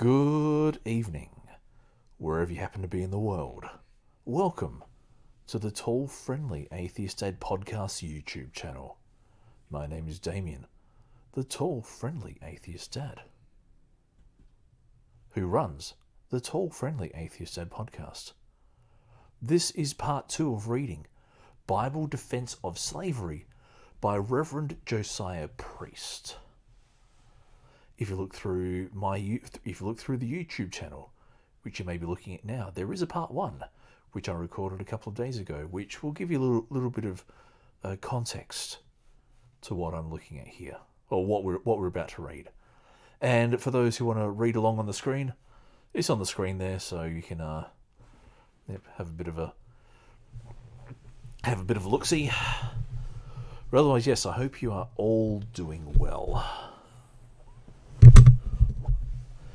Good evening, wherever you happen to be in the world. Welcome to the Tall Friendly Atheist Dad Podcast YouTube channel. My name is Damien, the Tall Friendly Atheist Dad, who runs the Tall Friendly Atheist Dad Podcast. This is part 2 of reading Bible Defense of Slavery by Reverend Josiah Priest. If you look through the YouTube channel, which you may be looking at now, there is a part 1, which I recorded a couple of days ago, which will give you a little bit of context to what I'm looking at here, or what we're about to read. And for those who want to read along on the screen, it's on the screen there, so you can have a bit of a look-see. But otherwise, yes, I hope you are all doing well.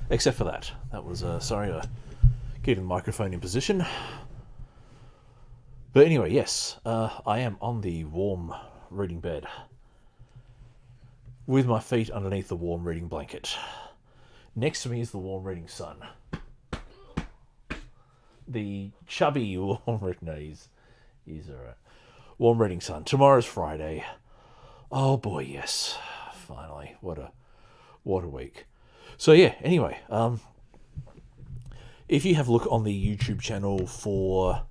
Except for that. That was, getting the microphone in position. But anyway, yes, I am on the warm reading bed with my feet underneath the warm reading blanket. Next to me is the warm reading sun. The chubby warm reading... No, he's alright. Warm reading sun. Tomorrow's Friday. Oh boy, yes. Finally. What a week. So yeah, anyway, if you have a look on the YouTube channel for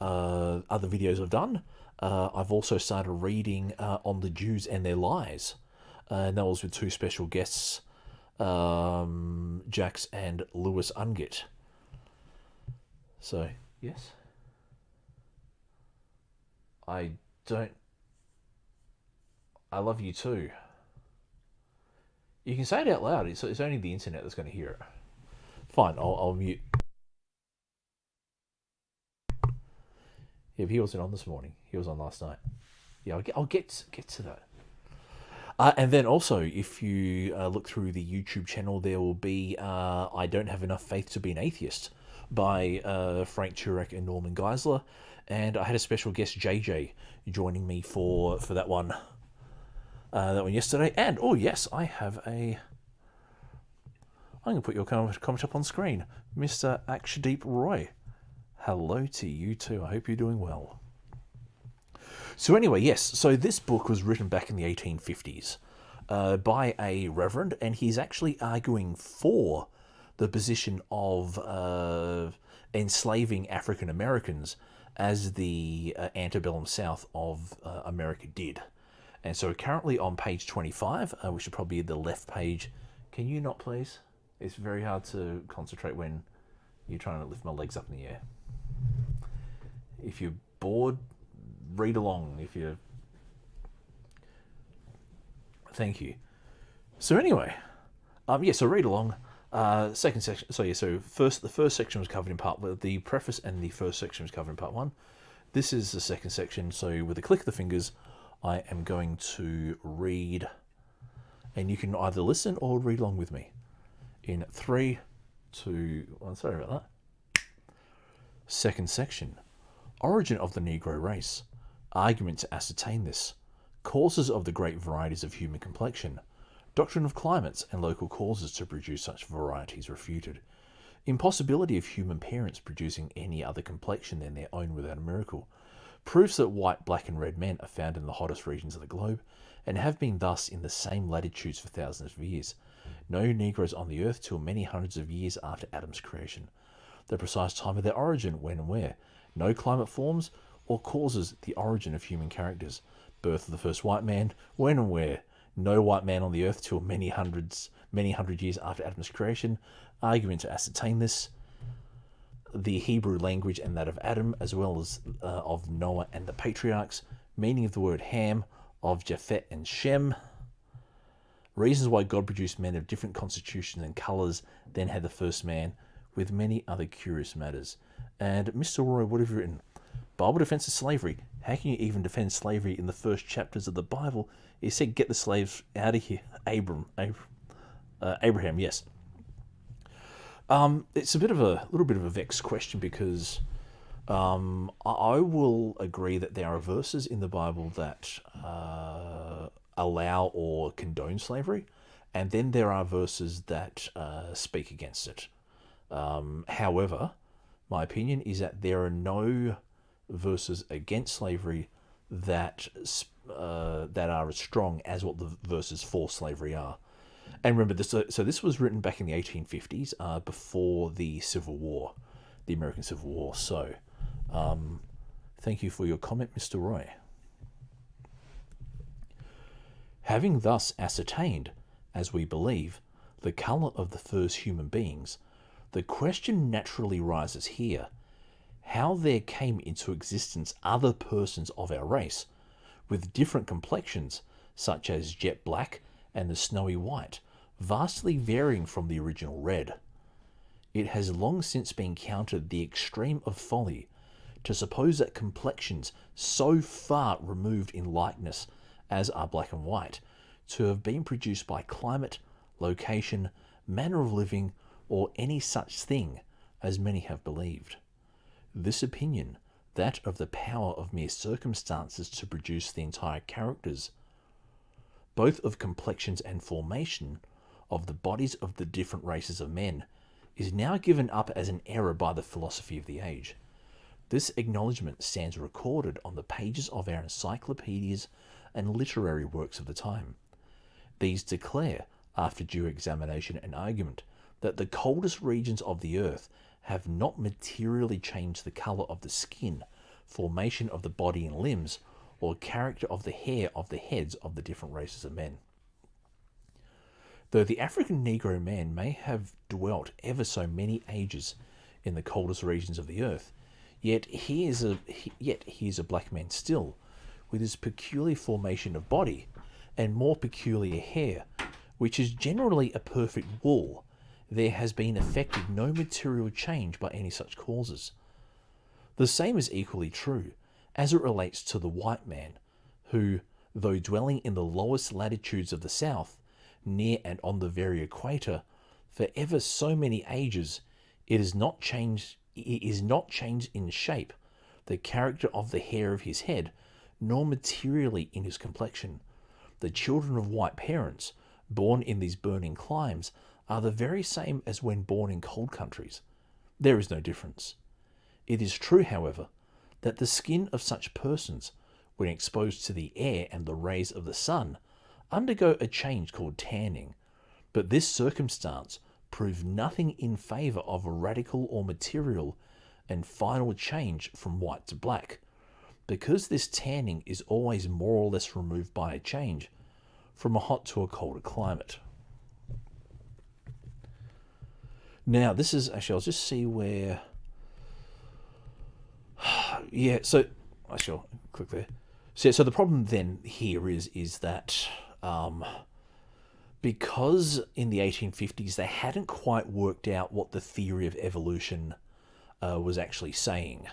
other videos I've done, I've also started reading on the Jews and their lies. And that was with 2 special guests, Jax and Lewis Ungit. So, yes. I love you too. You can say it out loud. It's only the internet that's going to hear it. Fine, I'll mute. Yeah, but he wasn't on this morning. He was on last night. Yeah, I'll get to that. And then also, if you look through the YouTube channel, there will be I Don't Have Enough Faith to Be an Atheist by Frank Turek and Norman Geisler. And I had a special guest, JJ, joining me for that one. That one yesterday. And, oh yes, I have I'm going to put your comment up on screen. Mr. Akshdeep Roy. Hello to you too. I hope you're doing well. So anyway, yes. So this book was written back in the 1850s by a reverend, and he's actually arguing for the position of enslaving African Americans as the antebellum South of America did. And so currently on page 25, which should probably be the left page. Can you not, please? It's very hard to concentrate when you're trying to lift my legs up in the air. If you're bored, read along. Thank you. So anyway, so read along. Second section. So yeah, the first section was covered in part. The preface and the first section was covered in part 1. This is the second section. So with a click of the fingers, I am going to read, and you can either listen or read along with me. In 3, 2, 1, sorry about that. Second section, origin of the Negro race, argument to ascertain this, causes of the great varieties of human complexion, doctrine of climates and local causes to produce such varieties refuted, impossibility of human parents producing any other complexion than their own without a miracle, proofs that white, black and red men are found in the hottest regions of the globe, and have been thus in the same latitudes for thousands of years. No Negroes on the earth till many hundreds of years after Adam's creation. The precise time of their origin, when and where. No climate forms or causes the origin of human characters. Birth of the first white man, when and where. No white man on the earth till many hundred years after Adam's creation. Argument to ascertain this. The Hebrew language and that of Adam, as well as of Noah and the patriarchs, meaning of the word Ham, of Japhet and Shem, reasons why God produced men of different constitutions and colours than had the first man, with many other curious matters. And Mr. Roy, what have you written? Bible defense of slavery. How can you even defend slavery in the first chapters of the Bible? He said, get the slaves out of here. Abraham, yes. It's a little bit of a vexed question because I will agree that there are verses in the Bible that allow or condone slavery, and then there are verses that speak against it. However, my opinion is that there are no verses against slavery that that are as strong as what the verses for slavery are. And remember, this, so this was written back in the 1850s, before the Civil War, the American Civil War. So, thank you for your comment, Mr. Roy. Having thus ascertained, as we believe, the colour of the first human beings, the question naturally rises here, how there came into existence other persons of our race, with different complexions, such as jet black and the snowy white, vastly varying from the original red. It has long since been counted the extreme of folly to suppose that complexions so far removed in likeness as are black and white, to have been produced by climate, location, manner of living, or any such thing, as many have believed. This opinion, that of the power of mere circumstances to produce the entire characters, both of complexions and formation, of the bodies of the different races of men, is now given up as an error by the philosophy of the age. This acknowledgement stands recorded on the pages of our encyclopedias and literary works of the time. These declare, after due examination and argument, that the coldest regions of the earth have not materially changed the colour of the skin, formation of the body and limbs, or character of the hair of the heads of the different races of men. Though the African Negro man may have dwelt ever so many ages in the coldest regions of the earth, yet he is a black man still, with his peculiar formation of body, and more peculiar hair, which is generally a perfect wool. There has been effected no material change by any such causes. The same is equally true as it relates to the white man, who, though dwelling in the lowest latitudes of the south, near and on the very equator, for ever so many ages, it is not changed in shape, the character of the hair of his head, nor materially in his complexion. The children of white parents, born in these burning climes, are the very same as when born in cold countries. There is no difference. It is true, however, that the skin of such persons, when exposed to the air and the rays of the sun, undergo a change called tanning, but this circumstance proved nothing in favour of a radical or material and final change from white to black, because this tanning is always more or less removed by a change from a hot to a colder climate. Now, this is actually, I'll just see where. Yeah, so actually, I'll click there. So the problem then here is that because in the 1850s they hadn't quite worked out what the theory of evolution was actually saying,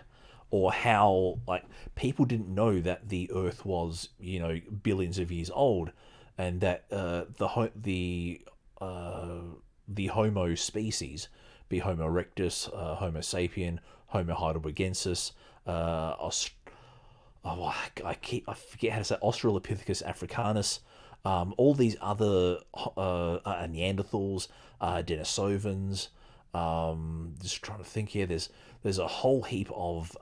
or how, like, people didn't know that the Earth was, billions of years old, and that the Homo species, be Homo erectus, Homo sapien, Homo heidelbergensis, I forget how to say, Australopithecus africanus, all these other Neanderthals, Denisovans. Just trying to think here. There's a whole heap of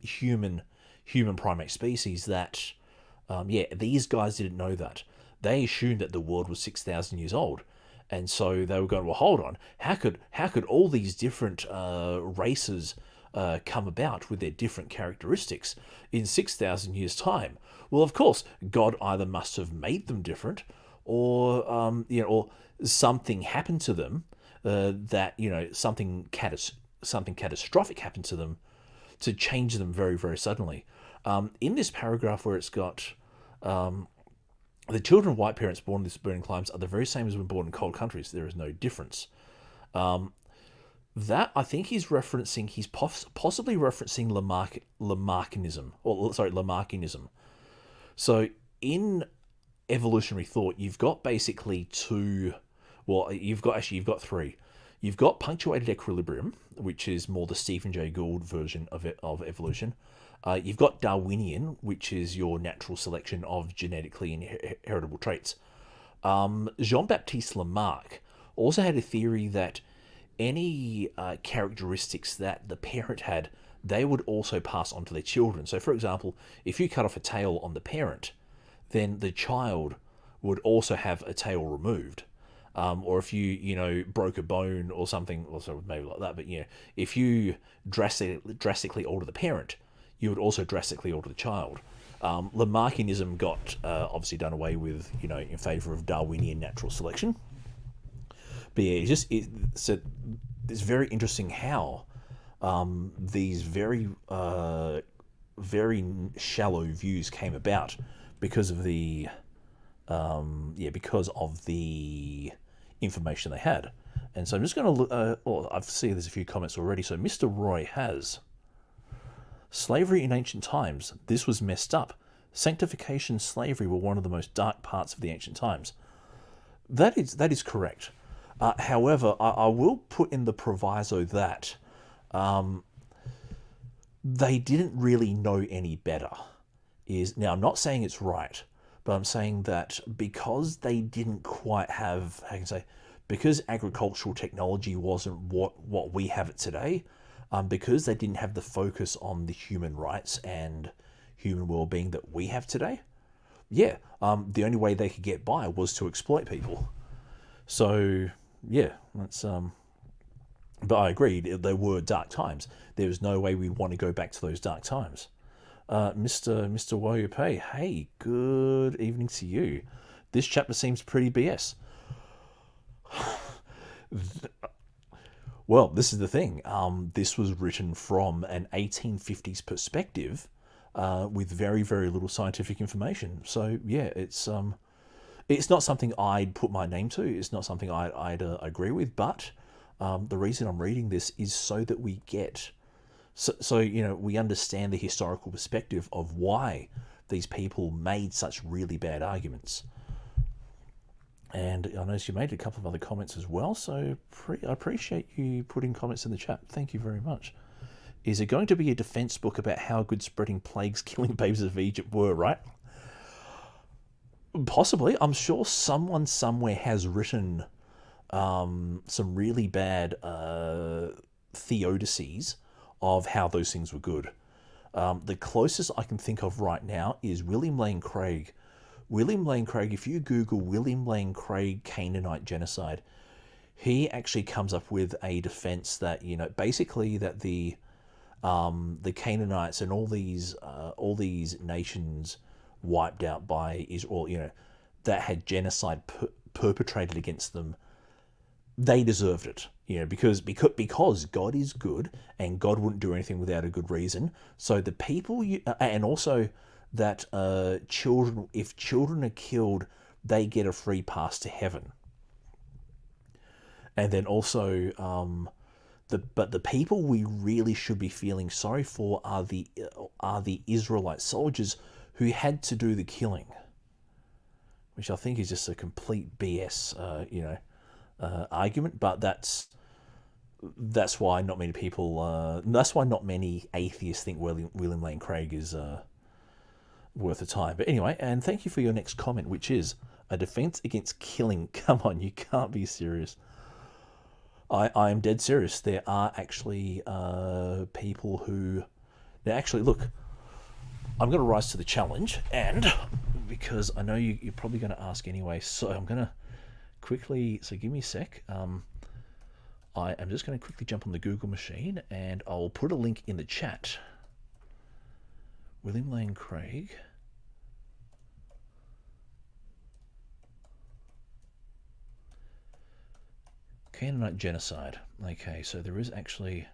human primate species that, these guys didn't know that. They assumed that the world was 6,000 years old, and so they were going, well, hold on, how could all these different races come about with their different characteristics in 6,000 years' time? Well, of course, God either must have made them different, or or something happened to them, that something catastrophic happened to them to change them very, very suddenly. In this paragraph where it's got the children of white parents born in these burning climes are the very same as when born in cold countries. There is no difference. That, I think he's possibly referencing Lamarckianism. So in evolutionary thought, you've got basically you've got three. You've got punctuated equilibrium, which is more the Stephen Jay Gould version of evolution. You've got Darwinian, which is your natural selection of genetically inheritable traits. Jean-Baptiste Lamarck also had a theory that any characteristics that the parent had, they would also pass on to their children. So, for example, if you cut off a tail on the parent, then the child would also have a tail removed. Or if you broke a bone or something, also maybe like that, but if you drastically alter the parent, you would also drastically alter the child. Lamarckianism got obviously done away with, in favour of Darwinian natural selection. But yeah, it's very interesting how these very shallow views came about because of the information they had. And so I'm just going to look. I see there's a few comments already. So Mr. Roy has slavery in ancient times. This was messed up. Sanctification, slavery were one of the most dark parts of the ancient times. That is correct. However, I will put in the proviso that they didn't really know any better. Now, I'm not saying it's right, but I'm saying that because they didn't quite have, how can I say, because agricultural technology wasn't what we have it today, because they didn't have the focus on the human rights and human well-being that we have today, the only way they could get by was to exploit people. So, yeah, that's... But I agree, there were dark times. There was no way we'd want to go back to those dark times. Mr. Woyope, hey, good evening to you. This chapter seems pretty BS. Well, this is the thing. This was written from an 1850s perspective, with very, very little scientific information. So yeah, it's not something I'd put my name to. It's not something I'd agree with. But the reason I'm reading this is so that we get. So we understand the historical perspective of why these people made such really bad arguments. And I noticed you made a couple of other comments as well, so I appreciate you putting comments in the chat. Thank you very much. Is it going to be a defense book about how good spreading plagues killing babes of Egypt were, right? Possibly. I'm sure someone somewhere has written some really bad theodicies of how those things were good. The closest I can think of right now is William Lane Craig. William Lane Craig, if you Google William Lane Craig Canaanite genocide, he actually comes up with a defense that, basically that the Canaanites and all these nations wiped out by Israel, that had genocide perpetrated against them, they deserved it, because God is good and God wouldn't do anything without a good reason. So the people, and also that children, if children are killed, they get a free pass to heaven. And then also, the people we really should be feeling sorry for are the Israelite soldiers who had to do the killing, which I think is just a complete BS, argument. But that's why not many people. That's why not many atheists think William Lane Craig is worth the time. But anyway, and thank you for your next comment, which is a defense against killing. Come on, you can't be serious. I am dead serious. There are actually people who... Now, actually, look, I'm going to rise to the challenge, and because I know you're probably going to ask anyway, so I'm going to quickly... So give me a sec. I am just going to quickly jump on the Google machine, and I'll put a link in the chat. William Lane Craig... Canaanite genocide. Okay, so there is actually...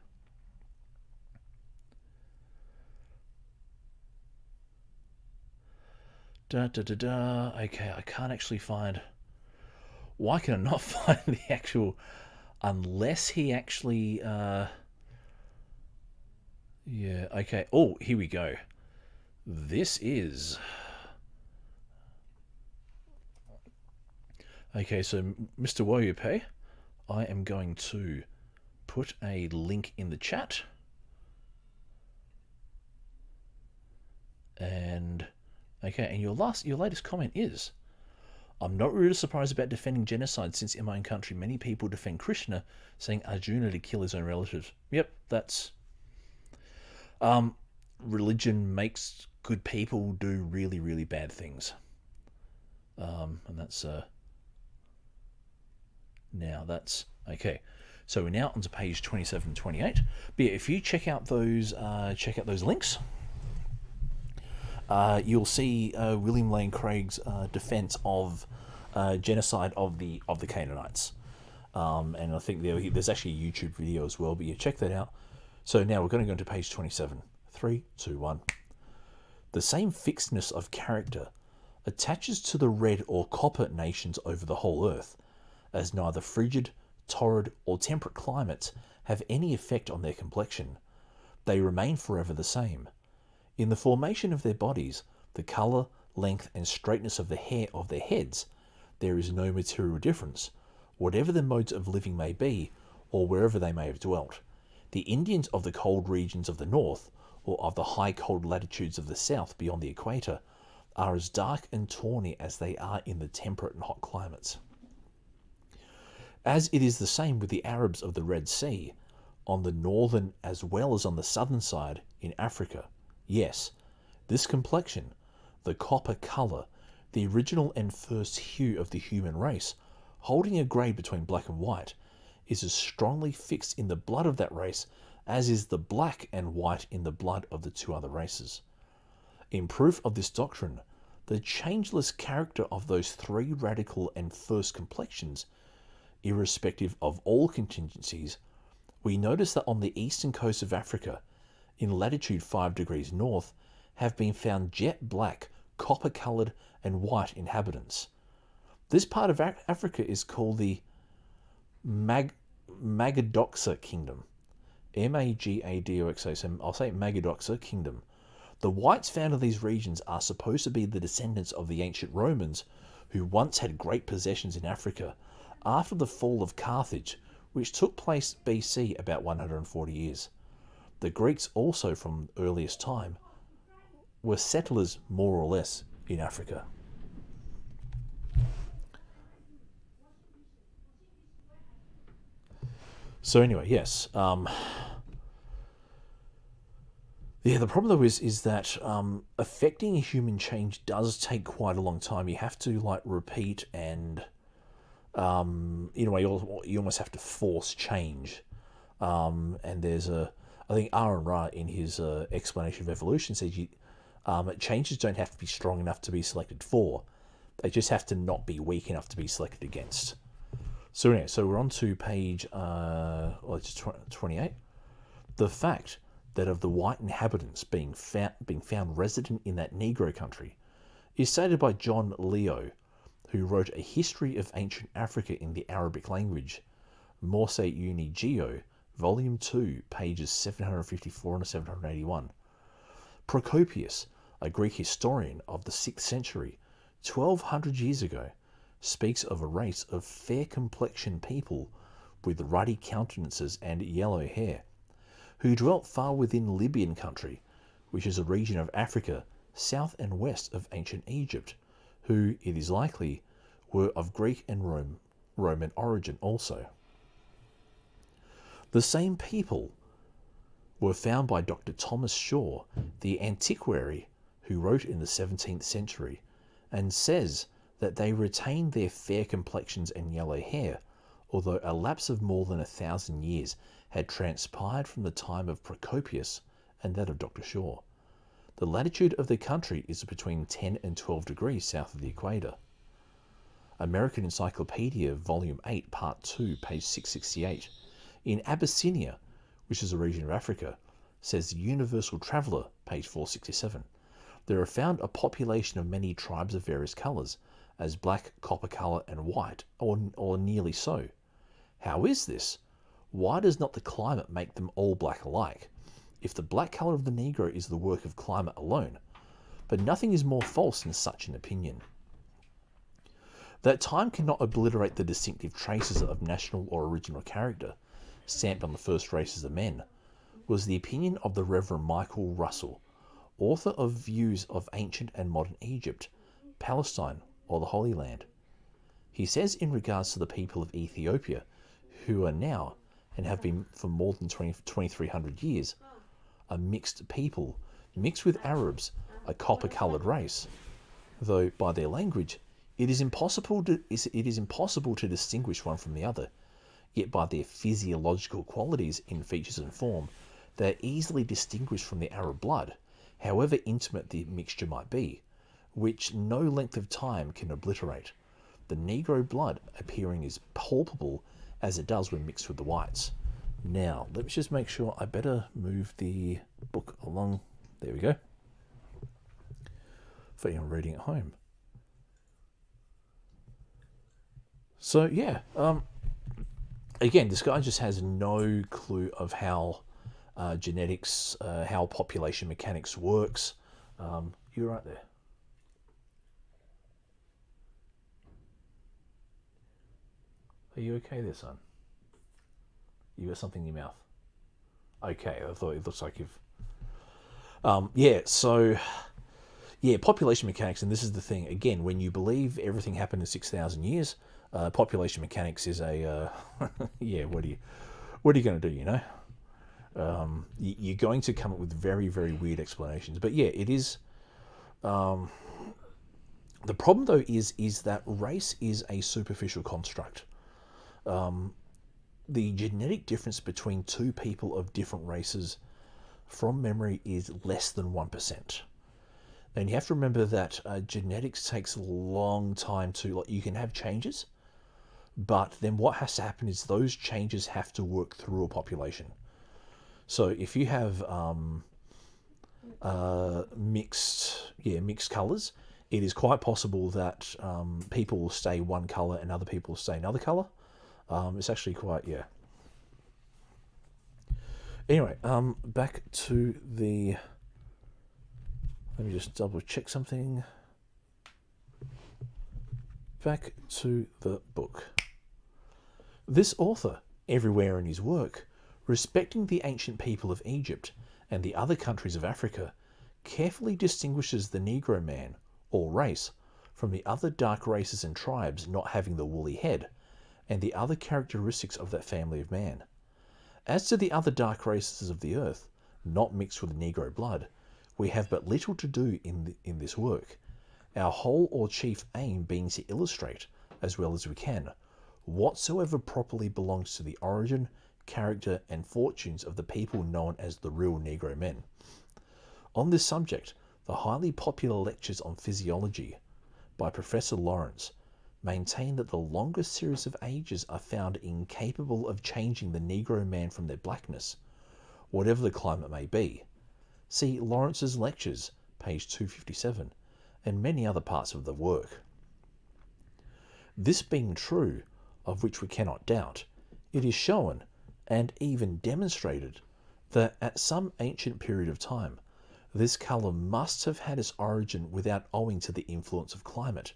Okay, I can't actually find... Why can I not find the actual... Unless he actually... Yeah, okay. Oh, here we go. This is... Okay, so Mr. Woyupe, I am going to put a link in the chat. And okay, and your latest comment is, I'm not really surprised about defending genocide, since in my own country many people defend Krishna, saying Arjuna to kill his own relatives. Yep, that's religion makes good people do really, really bad things. And that's now that's okay. So we're now onto page 27 and 28. But yeah, if you check out those links, you'll see William Lane Craig's defense of genocide of the Canaanites. And I think there's actually a YouTube video as well, but yeah, check that out. So now we're going to go into page 27. 3, 2, 1. The same fixedness of character attaches to the red or copper nations over the whole earth, as neither frigid, torrid, or temperate climates have any effect on their complexion. They remain forever the same. In the formation of their bodies, the colour, length, and straightness of the hair of their heads, there is no material difference, whatever their modes of living may be, or wherever they may have dwelt. The Indians of the cold regions of the north, or of the high cold latitudes of the south beyond the equator, are as dark and tawny as they are in the temperate and hot climates. As it is the same with the Arabs of the Red Sea, on the northern as well as on the southern side in Africa. Yes, this complexion, the copper colour, the original and first hue of the human race, holding a grade between black and white, is as strongly fixed in the blood of that race as is the black and white in the blood of the two other races. In proof of this doctrine, the changeless character of those three radical and first complexions, irrespective of all contingencies, we notice that on the eastern coast of Africa, in latitude 5 degrees north, have been found jet black, copper-coloured and white inhabitants. This part of Africa is called the Magadoxa Kingdom. Magadoxa, so I'll say Magadoxa Kingdom. The whites found in these regions are supposed to be the descendants of the ancient Romans, who once had great possessions in Africa after the fall of Carthage, which took place BC about 140 years. The Greeks also from earliest time were settlers more or less in Africa. So anyway, yes. Yeah, the problem though is that affecting a human change does take quite a long time. You have to repeat and in a way you almost have to force change. And there's I think Aaron Ra in his explanation of evolution says changes don't have to be strong enough to be selected for. They just have to not be weak enough to be selected against. So anyway, so we're on to page 28. The fact that of the white inhabitants being found resident in that Negro country is stated by John Leo, who wrote a history of ancient Africa in the Arabic language, Morse Uni Geo, Volume 2, pages 754 and 781. Procopius, a Greek historian of the 6th century, 1200 years ago, speaks of a race of fair-complexioned people with ruddy countenances and yellow hair, who dwelt far within Libyan country, which is a region of Africa south and west of ancient Egypt, who, it is likely, were of Greek and Roman origin also. The same people were found by Dr. Thomas Shaw, the antiquary, who wrote in the 17th century, and says that they retained their fair complexions and yellow hair, although a lapse of more than 1,000 years had transpired from the time of Procopius and that of Dr. Shaw. The latitude of the country is between 10 and 12 degrees south of the equator. American Encyclopedia, Volume 8, Part 2, page 668. In Abyssinia, which is a region of Africa, says the Universal Traveller, page 467, there are found a population of many tribes of various colours, as black, copper colour, and white, or nearly so. How is this? Why does not the climate make them all black alike, if the black colour of the Negro is the work of climate alone? But nothing is more false than such an opinion. That time cannot obliterate the distinctive traces of national or original character, stamped on the first races of men, was the opinion of the Reverend Michael Russell, author of Views of Ancient and Modern Egypt, Palestine, or the Holy Land, He says in regards to the people of Ethiopia, who are now, and have been for more than 2,300 years, a mixed people, mixed with Arabs, a copper-coloured race, though by their language it is impossible to distinguish one from the other, yet by their physiological qualities in features and form, they are easily distinguished from the Arab blood, however intimate the mixture might be, which no length of time can obliterate, the Negro blood appearing as palpable as it does when mixed with the whites. Now, let me just make sure. I better move the book along. There we go. For anyone reading at home. So, yeah. Again, this guy just has no clue of how genetics, how population mechanics works. You're right there. Are you okay there, son? You got something in your mouth? Okay, I thought it looks like you've... population mechanics, and this is the thing. Again, when you believe everything happened in 6,000 years, population mechanics is a... what are you going to do, you know? You're going to come up with very, very weird explanations. But yeah, it is... the problem, though, is that race is a superficial construct. The genetic difference between two people of different races from memory is less than 1%. And you have to remember that genetics takes a long time to... Like, you can have changes, but then what has to happen is those changes have to work through a population. So if you have mixed colours, it is quite possible that people will stay one colour and other people will stay another colour. It's actually quite, yeah. Anyway, back to the... Let me just double check something. Back to the book. This author, everywhere in his work, respecting the ancient people of Egypt and the other countries of Africa, carefully distinguishes the Negro man, or race, from the other dark races and tribes not having the woolly head, and the other characteristics of that family of man. As to the other dark races of the earth, not mixed with Negro blood, we have but little to do in this work, our whole or chief aim being to illustrate, as well as we can, whatsoever properly belongs to the origin, character, and fortunes of the people known as the real Negro men. On this subject, the highly popular lectures on physiology by Professor Lawrence maintain that the longest series of ages are found incapable of changing the Negro man from their blackness, whatever the climate may be. See Lawrence's lectures, page 257, and many other parts of the work. This being true, of which we cannot doubt, it is shown, and even demonstrated, that at some ancient period of time, this colour must have had its origin without owing to the influence of climate,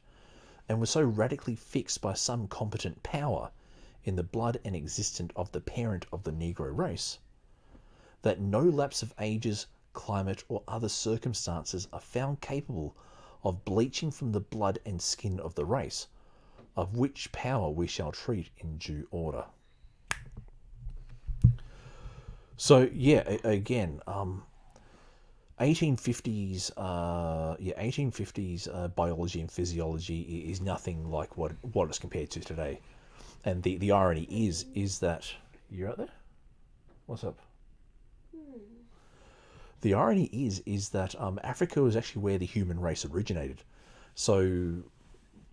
and was so radically fixed by some competent power in the blood and existence of the parent of the Negro race, that no lapse of ages, climate, or other circumstances are found capable of bleaching from the blood and skin of the race, of which power we shall treat in due order. So yeah, again, 1850s, 1850s biology and physiology is nothing like what it's compared to today. And the irony is that... You're out there? What's up? The irony is that Africa was actually where the human race originated. So,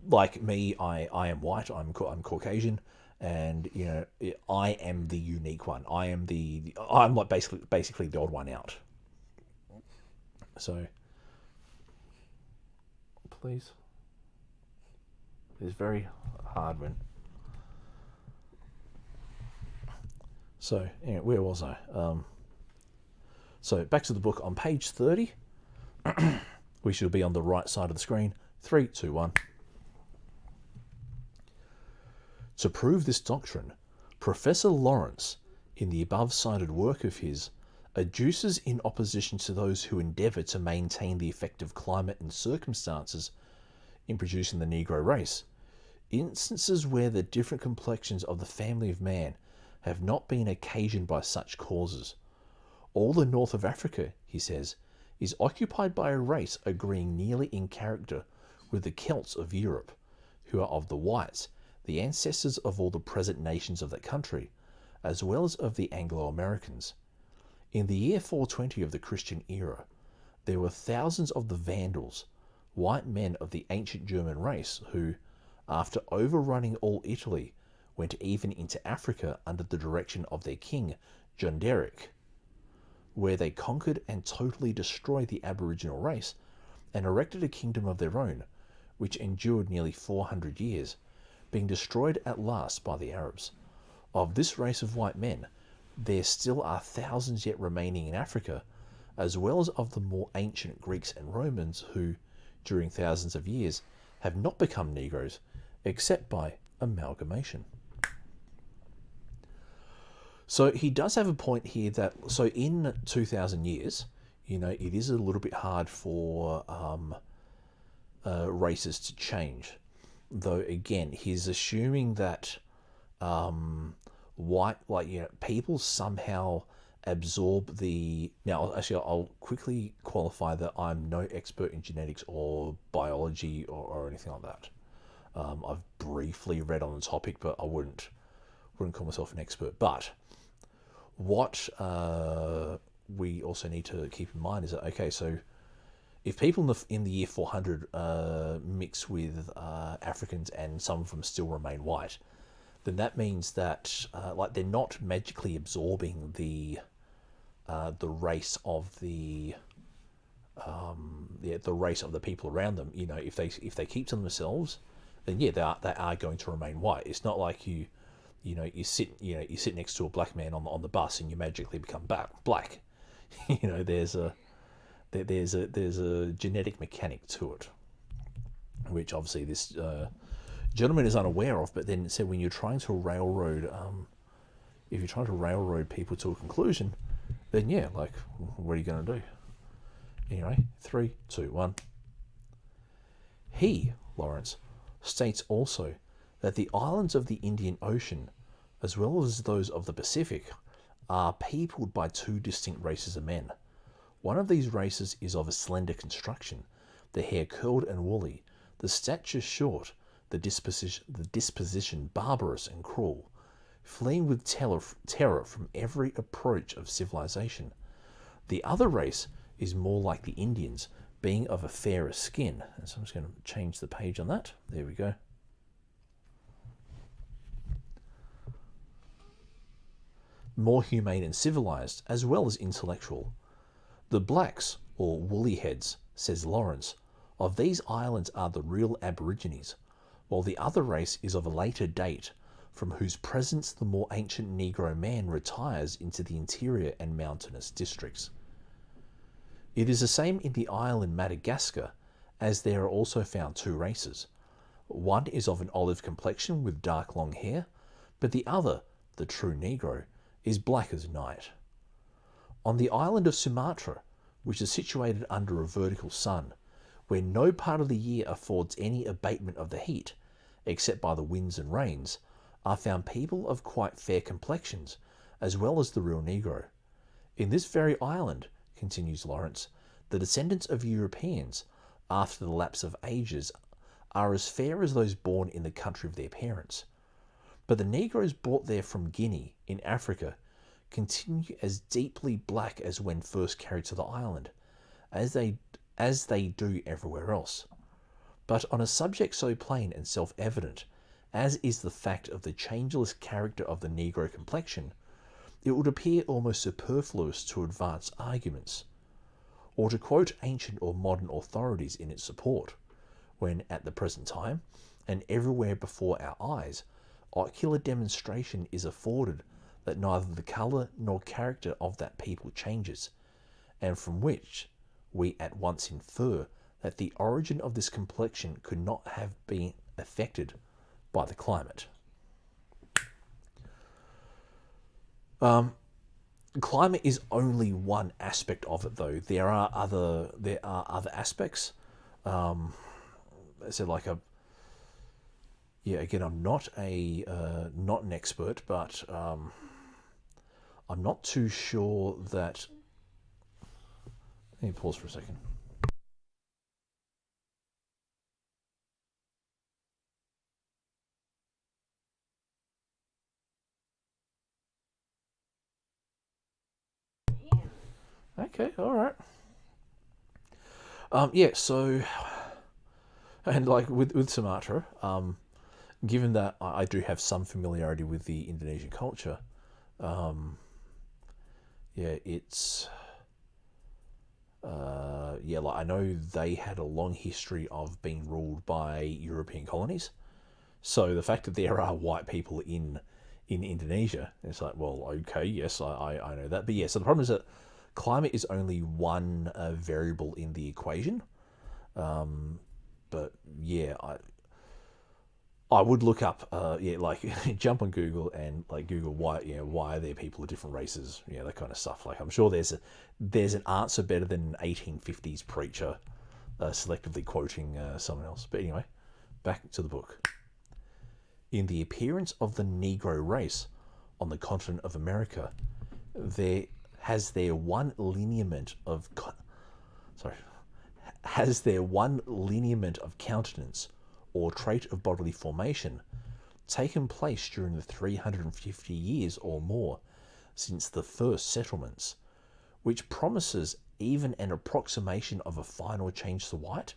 like me, I am white. I'm Caucasian, and you know I am the unique one. I'm like basically the odd one out. So, please. It's very hard when... So, anyway, where was I? So, back to the book on page 30. We should be on the right side of the screen. 3, 2, 1. To prove this doctrine, Professor Lawrence, in the above-cited work of his, adduces in opposition to those who endeavour to maintain the effect of climate and circumstances in producing the Negro race, Instances where the different complexions of the family of man have not been occasioned by such causes. All the north of Africa, he says, is occupied by a race agreeing nearly in character with the Celts of Europe, who are of the whites, the ancestors of all the present nations of that country, as well as of the Anglo-Americans. In the year 420 of the Christian era, there were thousands of the Vandals, white men of the ancient German race, who, after overrunning all Italy, went even into Africa under the direction of their king, Gonderic, where they conquered and totally destroyed the Aboriginal race and erected a kingdom of their own, which endured nearly 400 years, being destroyed at last by the Arabs. Of this race of white men, there still are thousands yet remaining in Africa, as well as of the more ancient Greeks and Romans who, during thousands of years, have not become Negroes, except by amalgamation. So he does have a point here that, so in 2,000 years, it is a little bit hard for races to change. Though, again, he's assuming that people somehow absorb the... Now, actually, I'll quickly qualify that I'm no expert in genetics or biology or anything like that. I've briefly read on the topic, but I wouldn't call myself an expert. But what we also need to keep in mind is that, okay, so if people in the year 400 mix with Africans and some of them still remain white, then that means that they're not magically absorbing the race of the race of the people around them. If they keep to themselves, then they are going to remain white. It's not like you sit next to a black man on the bus and you magically become black. There's a genetic mechanic to it, which obviously this gentleman is unaware of. But then it said when you're trying to railroad, if you're trying to railroad people to a conclusion, then what are you going to do? Anyway, 3, 2, 1. He, Lawrence, states also that the islands of the Indian Ocean, as well as those of the Pacific, are peopled by two distinct races of men. One of these races is of a slender construction, the hair curled and woolly, the stature short, the disposition barbarous and cruel, fleeing with terror from every approach of civilization. The other race is more like the Indians, being of a fairer skin. And so I'm just going to change the page on that. There we go. More humane and civilized, as well as intellectual. The blacks, or woolly heads, says Lawrence, of these islands are the real Aborigines, while the other race is of a later date, from whose presence the more ancient Negro man retires into the interior and mountainous districts. It is the same in the island Madagascar, as there are also found two races. One is of an olive complexion with dark long hair, but the other, the true Negro, is black as night. On the island of Sumatra, which is situated under a vertical sun, where no part of the year affords any abatement of the heat, except by the winds and rains, are found people of quite fair complexions, as well as the real Negro. In this very island, continues Lawrence, the descendants of Europeans, after the lapse of ages, are as fair as those born in the country of their parents. But the Negroes brought there from Guinea, in Africa, continue as deeply black as when first carried to the island, as they do everywhere else. But on a subject so plain and self-evident, as is the fact of the changeless character of the Negro complexion, it would appear almost superfluous to advance arguments, or to quote ancient or modern authorities in its support, when at the present time, and everywhere before our eyes, ocular demonstration is afforded that neither the colour nor character of that people changes, and from which we at once infer that the origin of this complexion could not have been affected by the climate. Climate is only one aspect of it, though. There are other aspects. So, Yeah, again, I'm not not an expert, but I'm not too sure that. Let me pause for a second. Okay, all right. Yeah, so, and like with Sumatra, given that I do have some familiarity with the Indonesian culture, yeah, it's yeah, like I know they had a long history of being ruled by European colonies. So the fact that there are white people in Indonesia, it's like, well, okay, yes, I know that, but yeah. So the problem is that climate is only one variable in the equation. But yeah, I would look up, yeah, like jump on Google and like Google why, why are there people of different races, that kind of stuff. Like I'm sure there's an answer better than an 1850s preacher selectively quoting someone else. But anyway, back to the book. In the appearance of the Negro race on the continent of America, there has their one lineament of sorry has their one lineament of countenance or trait of bodily formation taken place during the 350 years or more since the first settlements, which promises even an approximation of a final change to white?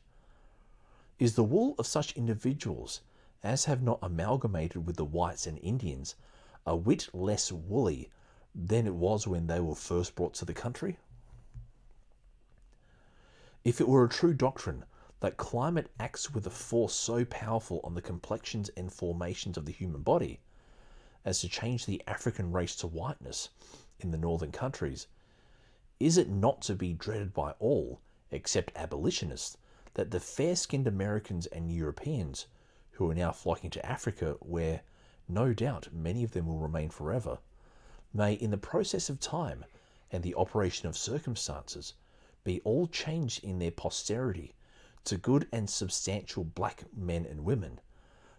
Is the wool of such individuals as have not amalgamated with the whites and Indians a whit less woolly than it was when they were first brought to the country? If it were a true doctrine that climate acts with a force so powerful on the complexions and formations of the human body as to change the African race to whiteness in the northern countries, is it not to be dreaded by all, except abolitionists, that the fair-skinned Americans and Europeans, who are now flocking to Africa, where, no doubt, many of them will remain forever, may, in the process of time and the operation of circumstances, be all changed in their posterity to good and substantial black men and women?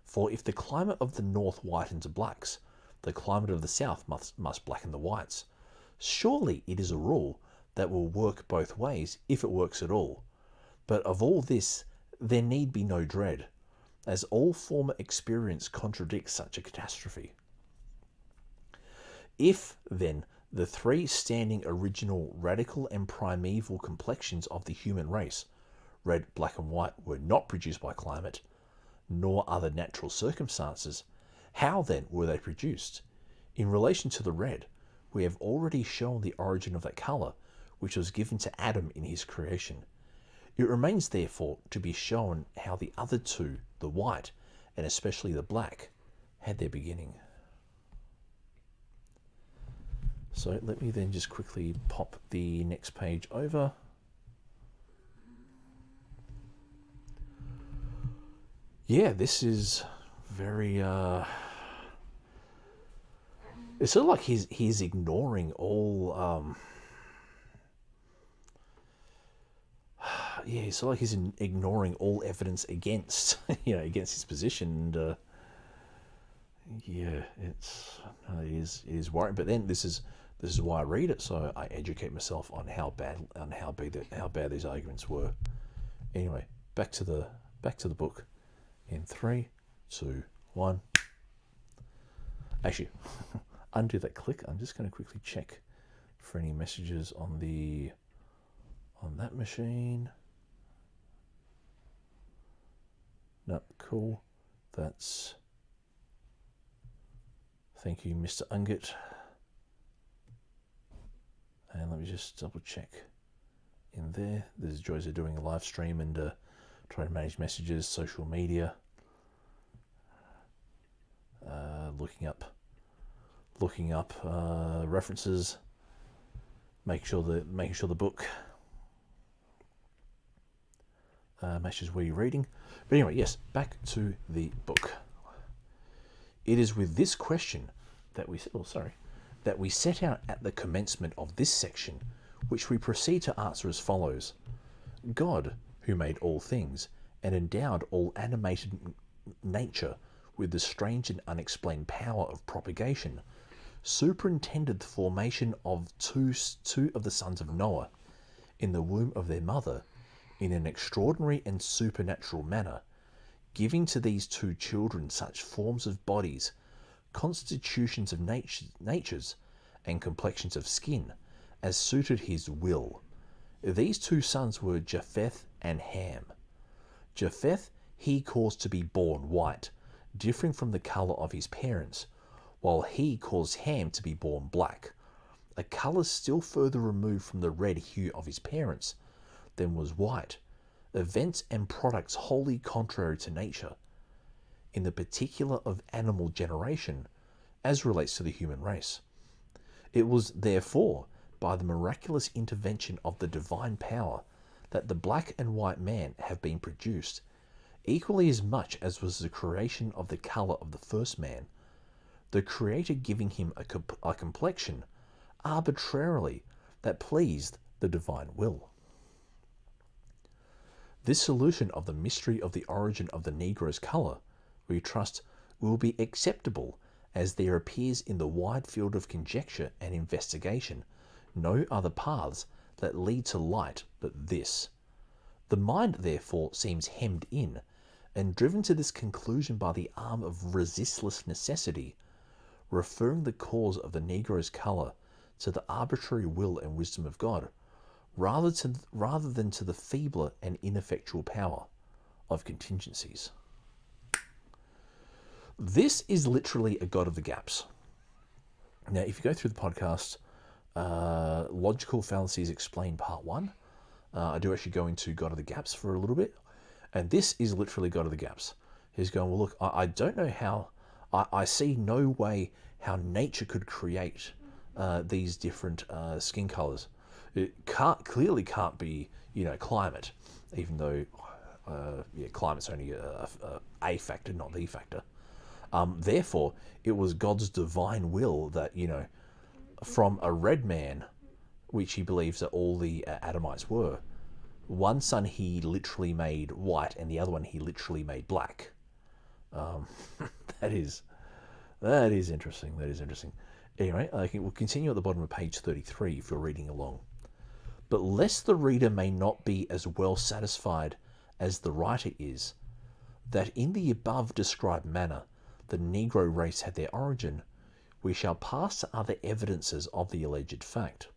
For if the climate of the north whitens blacks, the climate of the south must blacken the whites. Surely it is a rule that will work both ways, if it works at all. But of all this there need be no dread, as all former experience contradicts such a catastrophe. If, then, the three standing original radical and primeval complexions of the human race, red, black, and white, were not produced by climate, nor other natural circumstances, how then were they produced? In relation to the red, we have already shown the origin of that colour, which was given to Adam in his creation. It remains therefore to be shown how the other two, the white, and especially the black, had their beginning. So let me then just quickly pop the next page over. Yeah, this is very it's sort of like he's ignoring all yeah, it's sort of like he's ignoring all evidence against against his position, and yeah, it is worrying. But then this is why I read it, so I educate myself on how bad these arguments were. Anyway, back to the book in 3, 2, 1. Actually, undo that click. I'm just going to quickly check for any messages on that machine. No, cool. That's, thank you, Mr. Ungit. And let me just double check in there. There's joys of doing a live stream and trying to manage messages, social media, looking up references, making sure the book matches where you're reading. But anyway, yes, back to the book. It is with this question that we set out at the commencement of this section, which we proceed to answer as follows. God, who made all things and endowed all animated nature with the strange and unexplained power of propagation, superintended the formation of two of the sons of Noah in the womb of their mother in an extraordinary and supernatural manner, giving to these two children such forms of bodies, constitutions of natures, and complexions of skin as suited his will. These two sons were Japheth and Ham. Japheth he caused to be born white, differing from the colour of his parents, while he caused Ham to be born black, a colour still further removed from the red hue of his parents than was white, events and products wholly contrary to nature, in the particular of animal generation, as relates to the human race. It was therefore by the miraculous intervention of the divine power that the black and white man have been produced, equally as much as was the creation of the colour of the first man, the Creator giving him a complexion arbitrarily that pleased the divine will. This solution of the mystery of the origin of the Negro's colour, we trust, will be acceptable, as there appears in the wide field of conjecture and investigation no other paths that lead to light but this. The mind, therefore, seems hemmed in, and driven to this conclusion by the arm of resistless necessity, referring the cause of the Negro's colour to the arbitrary will and wisdom of God, rather than to the feebler and ineffectual power of contingencies. This is literally a God of the gaps. Now, if you go through the podcast, Logical Fallacies Explained Part 1, I do actually go into God of the gaps for a little bit, and this is literally God of the gaps. He's going, well, look, I don't know how, I see no way how nature could create these different skin colours. It clearly can't be, climate, even though, climate's only a factor, not the factor. Therefore, it was God's divine will that, from a red man, which he believes that all the Adamites were, one son he literally made white, and the other one he literally made black. That is interesting. That is interesting. Anyway, we'll continue at the bottom of page 33 if you're reading along. But lest the reader may not be as well satisfied as the writer is, that in the above described manner the Negro race had their origin, we shall pass to other evidences of the alleged fact.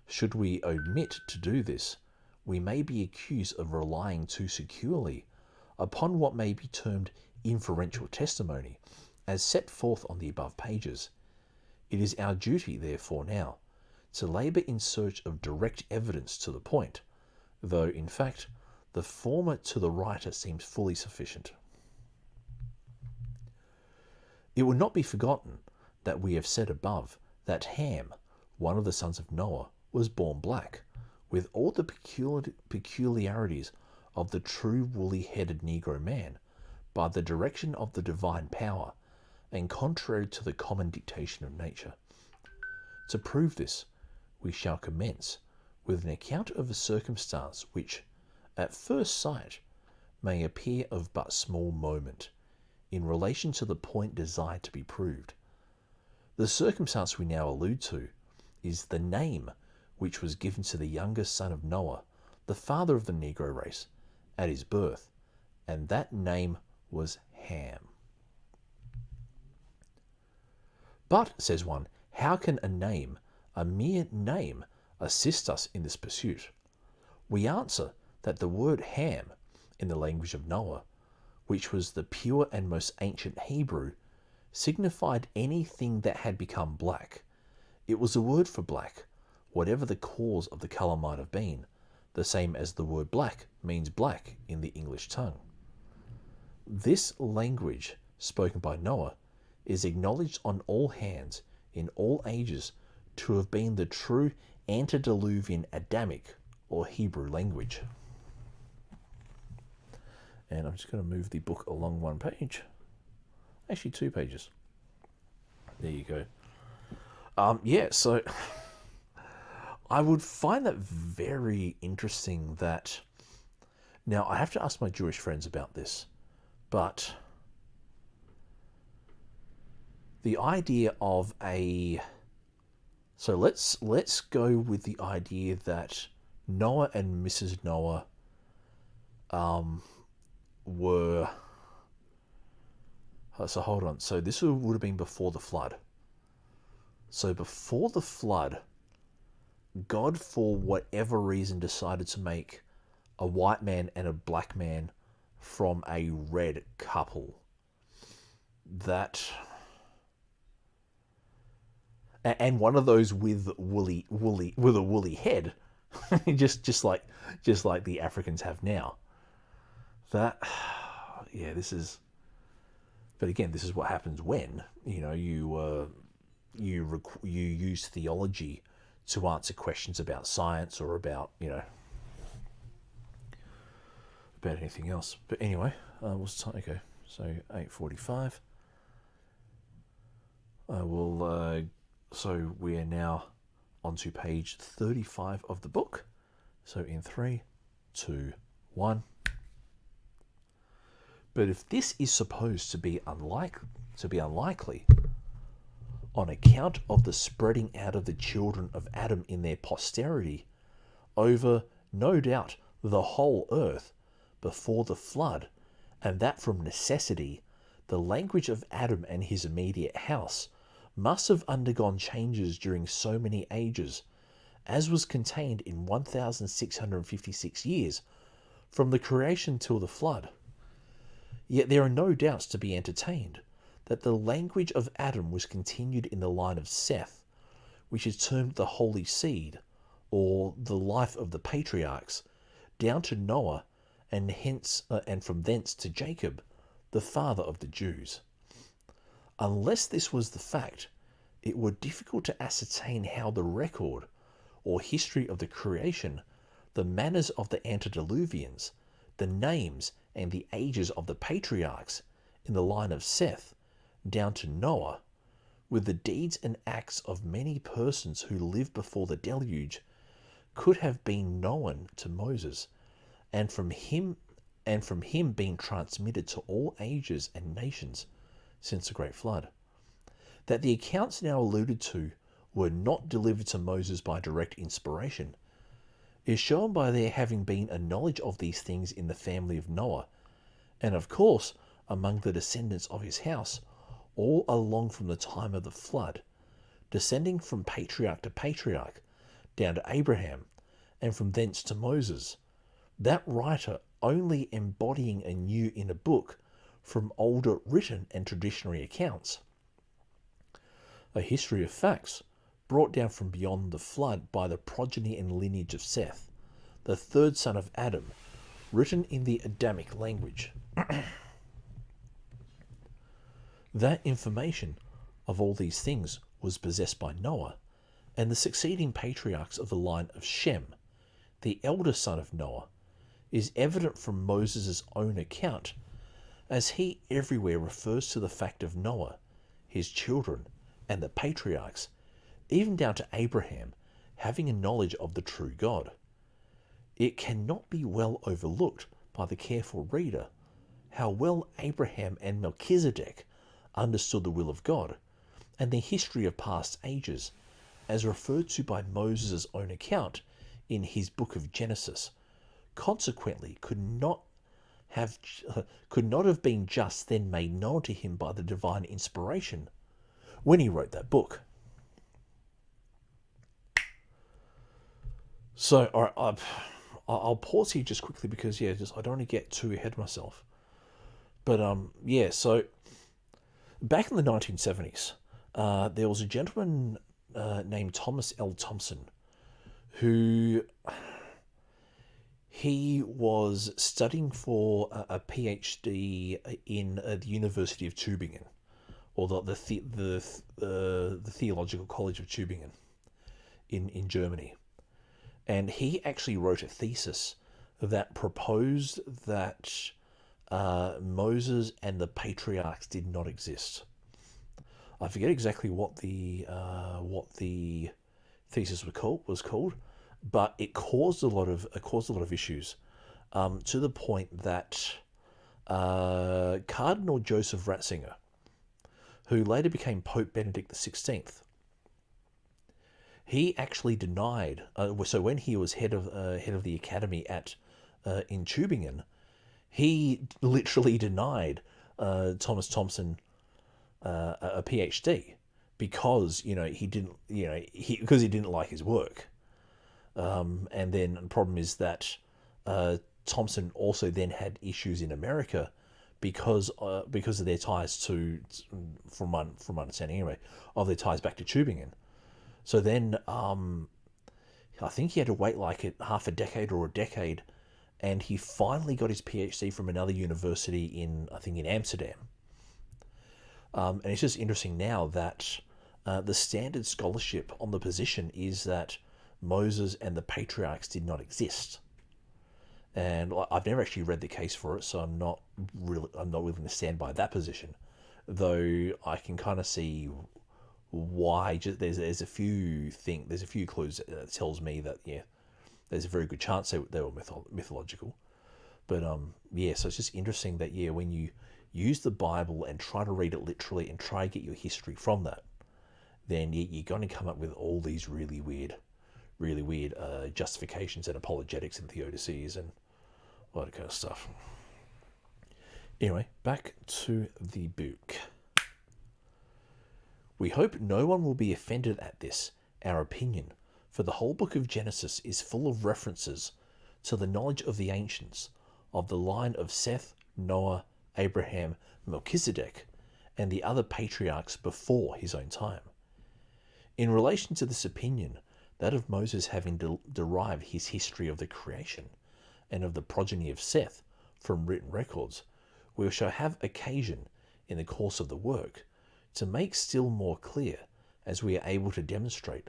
Should we omit to do this, we may be accused of relying too securely upon what may be termed inferential testimony, as set forth on the above pages. It is our duty, therefore, now, to labour in search of direct evidence to the point, though, in fact, the former to the writer seems fully sufficient. It will not be forgotten that we have said above that Ham, one of the sons of Noah, was born black, with all the peculiarities of the true woolly-headed Negro man, by the direction of the divine power, and contrary to the common dictation of nature. To prove this, we shall commence with an account of a circumstance which, at first sight, may appear of but small moment, in relation to the point desired to be proved. The circumstance we now allude to is the name which was given to the youngest son of Noah, the father of the Negro race, at his birth, and that name was Ham. But, says one, how can a mere name, assist us in this pursuit? We answer that the word Ham, in the language of Noah, which was the pure and most ancient Hebrew, signified anything that had become black. It was a word for black, whatever the cause of the colour might have been, the same as the word black means black in the English tongue. This language, spoken by Noah, is acknowledged on all hands, in all ages, to have been the true antediluvian Adamic, or Hebrew language. And I'm just going to move the book along one page. Actually, 2 pages. There you go. So I would find that very interesting that... Now, I have to ask my Jewish friends about this, but the idea of a... So let's go with the idea that Noah and Mrs. Noah were... So hold on. So this would have been before the flood. So before the flood, God, for whatever reason, decided to make a white man and a black man from a red couple. That... And one of those with a woolly head, just like the Africans have now. That, yeah, this is... But again, this is what happens when you use theology to answer questions about science or about about anything else. But anyway, what's the time? Okay, so 8:45. I will. So we are now onto page 35 of the book. So in 3, 2, 1. But if this is supposed to be unlikely, on account of the spreading out of the children of Adam in their posterity, over, no doubt, the whole earth before the flood, and that from necessity, the language of Adam and his immediate house must have undergone changes during so many ages, as was contained in 1,656 years, from the creation till the flood. Yet there are no doubts to be entertained that the language of Adam was continued in the line of Seth, which is termed the Holy Seed, or the life of the patriarchs, down to Noah, and from thence to Jacob, the father of the Jews. Unless this was the fact, it were difficult to ascertain how the record, or history of the creation, the manners of the antediluvians, the names and the ages of the patriarchs in the line of Seth, down to Noah, with the deeds and acts of many persons who lived before the deluge, could have been known to Moses, and from him being transmitted to all ages and nations since the great flood. That the accounts now alluded to were not delivered to Moses by direct inspiration is shown by there having been a knowledge of these things in the family of Noah, and of course among the descendants of his house, all along from the time of the flood, descending from patriarch to patriarch, down to Abraham, and from thence to Moses, that writer only embodying anew in a book from older written and traditionary accounts. A history of facts, brought down from beyond the flood by the progeny and lineage of Seth, the third son of Adam, written in the Adamic language. That information of all these things was possessed by Noah, and the succeeding patriarchs of the line of Shem, the elder son of Noah, is evident from Moses' own account, as he everywhere refers to the fact of Noah, his children, and the patriarchs, even down to Abraham, having a knowledge of the true God. It cannot be well overlooked by the careful reader how well Abraham and Melchizedek understood the will of God, and the history of past ages, as referred to by Moses' own account in his book of Genesis, consequently could not have been just then made known to him by the divine inspiration when he wrote that book. So, all right, I'll pause here just quickly because I don't want to get too ahead of myself. But so back in the 1970s, there was a gentleman named Thomas L. Thompson who he was studying for a PhD in the University of Tübingen, or the Theological College of Tübingen in Germany. And he actually wrote a thesis that proposed that Moses and the patriarchs did not exist. I forget exactly what the thesis was called, but it caused a lot of issues, to the point that Cardinal Joseph Ratzinger, who later became Pope Benedict XVI. He actually denied. So when he was head of the academy in Tübingen, he literally denied Thomas Thompson a PhD because he didn't because he didn't like his work. And then the problem is that Thompson also then had issues in America because of their ties from my understanding anyway, of their ties back to Tübingen. So then I think he had to wait like half a decade or a decade, and he finally got his PhD from another university in Amsterdam. And it's just interesting now that the standard scholarship on the position is that Moses and the patriarchs did not exist. And I've never actually read the case for it, so I'm not willing to stand by that position. Though I can kind of see why. There's a few clues that tells me that there's a very good chance they were mythological. But so it's just interesting that when you use the Bible and try to read it literally and try to get your history from that, then you're going to come up with all these really weird justifications and apologetics and theodicies and all that kind of stuff. Anyway, back to the book. We hope no one will be offended at this, our opinion, for the whole book of Genesis is full of references to the knowledge of the ancients, of the line of Seth, Noah, Abraham, Melchizedek, and the other patriarchs before his own time. In relation to this opinion, that of Moses having derived his history of the creation and of the progeny of Seth from written records, we shall have occasion, in the course of the work, to make still more clear, as we are able to demonstrate,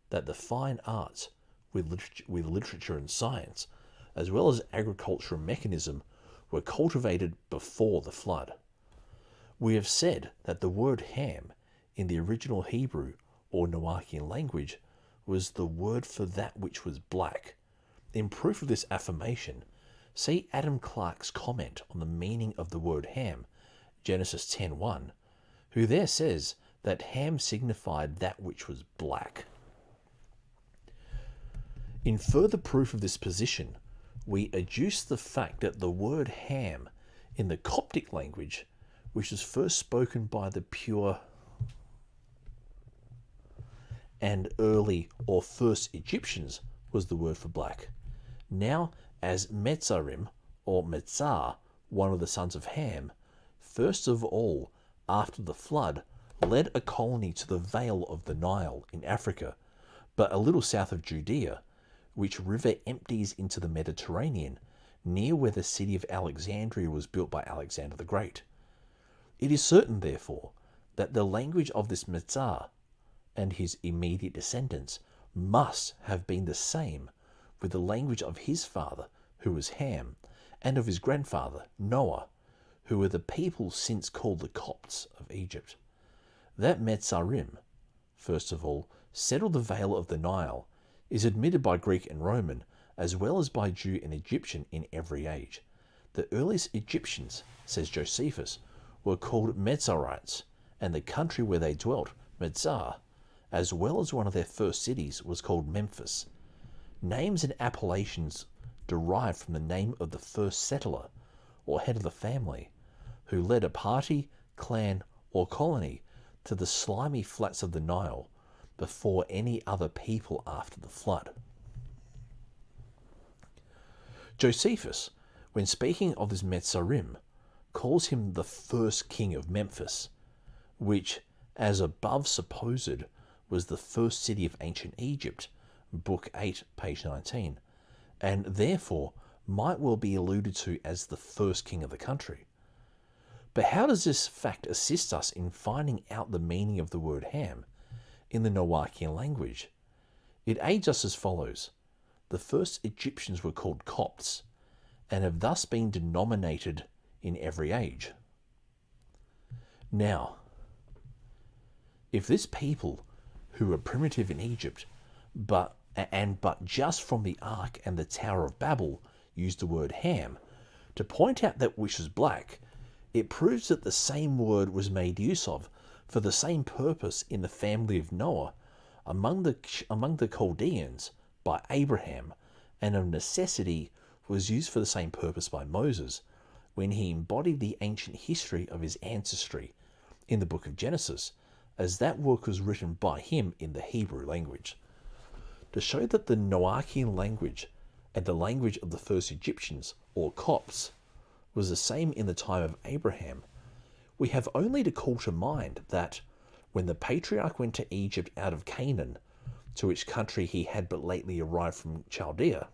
that the fine arts, with literature and science, as well as agriculture and mechanism, were cultivated before the flood. We have said that the word Ham, in the original Hebrew or Noachian language, was the word for that which was black. In proof of this affirmation, see Adam Clarke's comment on the meaning of the word Ham, Genesis 10:1, who there says that Ham signified that which was black. In further proof of this position, we adduce the fact that the word Ham in the Coptic language, which was first spoken by the pure and early or first Egyptians, was the word for black. Now, as Metzarim or Metzar, one of the sons of Ham, first of all, after the flood, led a colony to the Vale of the Nile in Africa, but a little south of Judea, which river empties into the Mediterranean, near where the city of Alexandria was built by Alexander the Great. It is certain, therefore, that the language of this Metzar and his immediate descendants must have been the same with the language of his father, who was Ham, and of his grandfather, Noah, who were the people since called the Copts of Egypt. That Metzarim, first of all, settled the Vale of the Nile, is admitted by Greek and Roman, as well as by Jew and Egyptian in every age. The earliest Egyptians, says Josephus, were called Metzarites, and the country where they dwelt, Metzar, as well as one of their first cities, was called Memphis. Names and appellations derived from the name of the first settler, or head of the family, who led a party, clan, or colony to the slimy flats of the Nile before any other people after the flood. Josephus, when speaking of this Metzarim, calls him the first king of Memphis, which, as above supposed, was the first city of ancient Egypt, Book 8, page 19, and therefore might well be alluded to as the first king of the country. But how does this fact assist us in finding out the meaning of the word Ham in the Noachian language? It aids us as follows. The first Egyptians were called Copts, and have thus been denominated in every age. Now, if this people, who were primitive in Egypt, but just from the Ark and the Tower of Babel, used the word Ham to point out that which was black, it proves that the same word was made use of for the same purpose in the family of Noah, among the Chaldeans by Abraham, and of necessity was used for the same purpose by Moses, when he embodied the ancient history of his ancestry in the book of Genesis, as that work was written by him in the Hebrew language. To show that the Noachian language and the language of the first Egyptians, or Copts, was the same in the time of Abraham, we have only to call to mind that when the patriarch went to Egypt out of Canaan, to which country he had but lately arrived from Chaldea,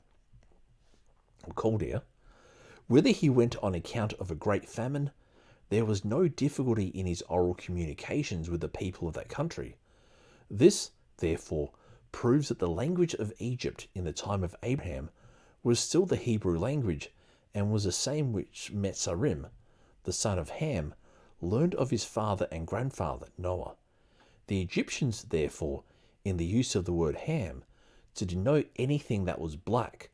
whither he went on account of a great famine, there was no difficulty in his oral communications with the people of that country. This, therefore, proves that the language of Egypt in the time of Abraham was still the Hebrew language, and was the same which Metzarim, the son of Ham, learned of his father and grandfather Noah. The Egyptians, therefore, in the use of the word Ham, to denote anything that was black,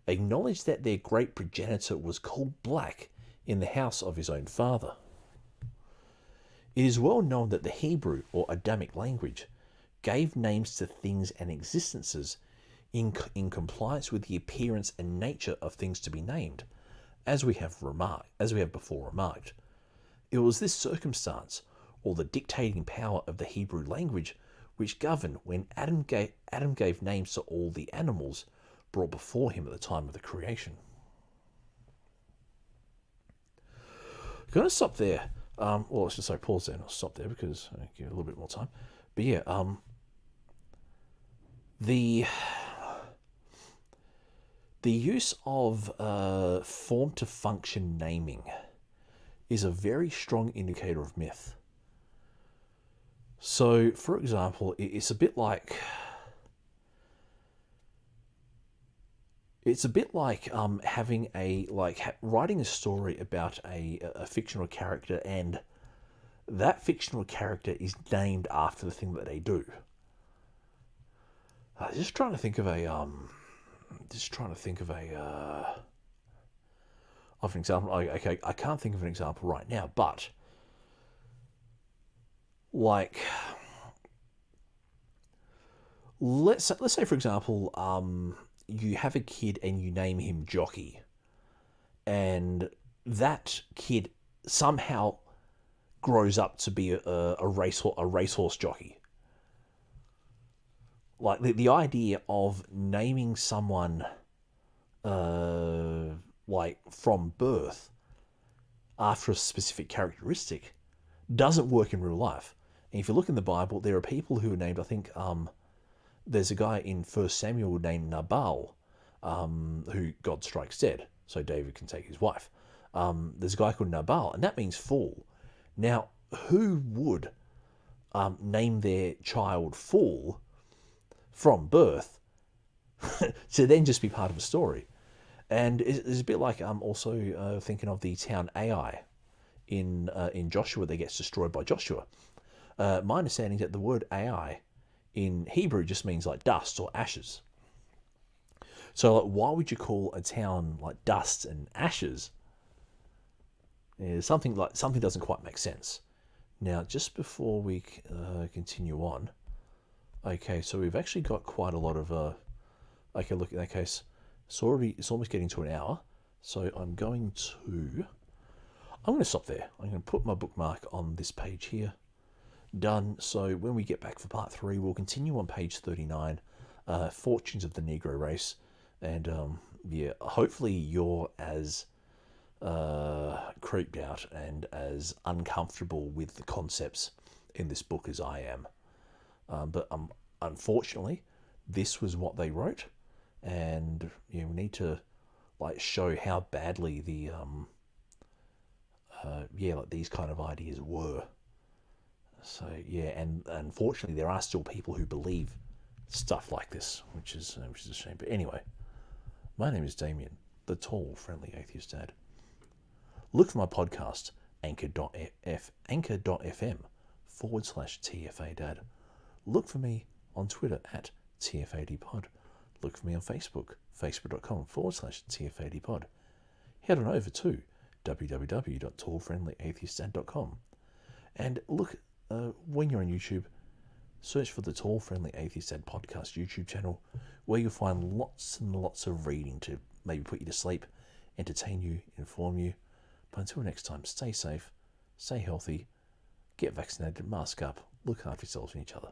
acknowledged that their great progenitor was called black in the house of his own father. It is well known that the Hebrew or Adamic language gave names to things and existences in compliance with the appearance and nature of things to be named, as we have before remarked. It was this circumstance, or the dictating power of the Hebrew language, which governed when Adam gave names to all the animals brought before him at the time of the creation. I'm going to stop there. Let's just say pause there and I'll stop there because I give it a little bit more time. But yeah, the use of form to function naming is a very strong indicator of myth. So, for example, it's a bit like having writing a story about a fictional character, and that fictional character is named after the thing that they do. Just trying to think of an example. Okay, I can't think of an example right now, but like, let's say for example, you have a kid and you name him Jockey, and that kid somehow grows up to be a racehorse jockey. Like the idea of naming someone like from birth after a specific characteristic doesn't work in real life. And if you look in the Bible, there are people who are named, I think there's a guy in 1 Samuel named Nabal, who God strikes dead, so David can take his wife. There's a guy called Nabal, and that means fool. Now, who would name their child fool from birth to then just be part of a story? And it's a bit like also thinking of the town Ai in Joshua that gets destroyed by Joshua. My understanding is that the word Ai in Hebrew just means like dust or ashes. So like, why would you call a town like dust and ashes? Something doesn't quite make sense. Now, just before we continue on, okay, so we've actually got quite a lot of okay, look, in that case, it's almost getting to an hour, so I'm going to stop there. I'm going to put my bookmark on this page here. Done. So when we get back for part 3, we'll continue on page 39, Fortunes of the Negro Race, and yeah, hopefully you're as creeped out and as uncomfortable with the concepts in this book as I am. But unfortunately, this was what they wrote, and we need to like show how badly the like these kind of ideas were. So yeah, and unfortunately, there are still people who believe stuff like this, which is a shame. But anyway, my name is Damien, the tall, friendly atheist dad. Look for my podcast, anchor.fm/TFA dad. Look for me on Twitter at TFADpod. Look for me on Facebook, facebook.com/TFADpod. Head on over to www.tallfriendlyatheistdad.com and look when you're on YouTube, search for the Tall Friendly Atheist Dad Podcast YouTube channel, where you'll find lots and lots of reading to maybe put you to sleep, entertain you, inform you. But until next time, stay safe, stay healthy, get vaccinated, mask up, look after yourselves and each other.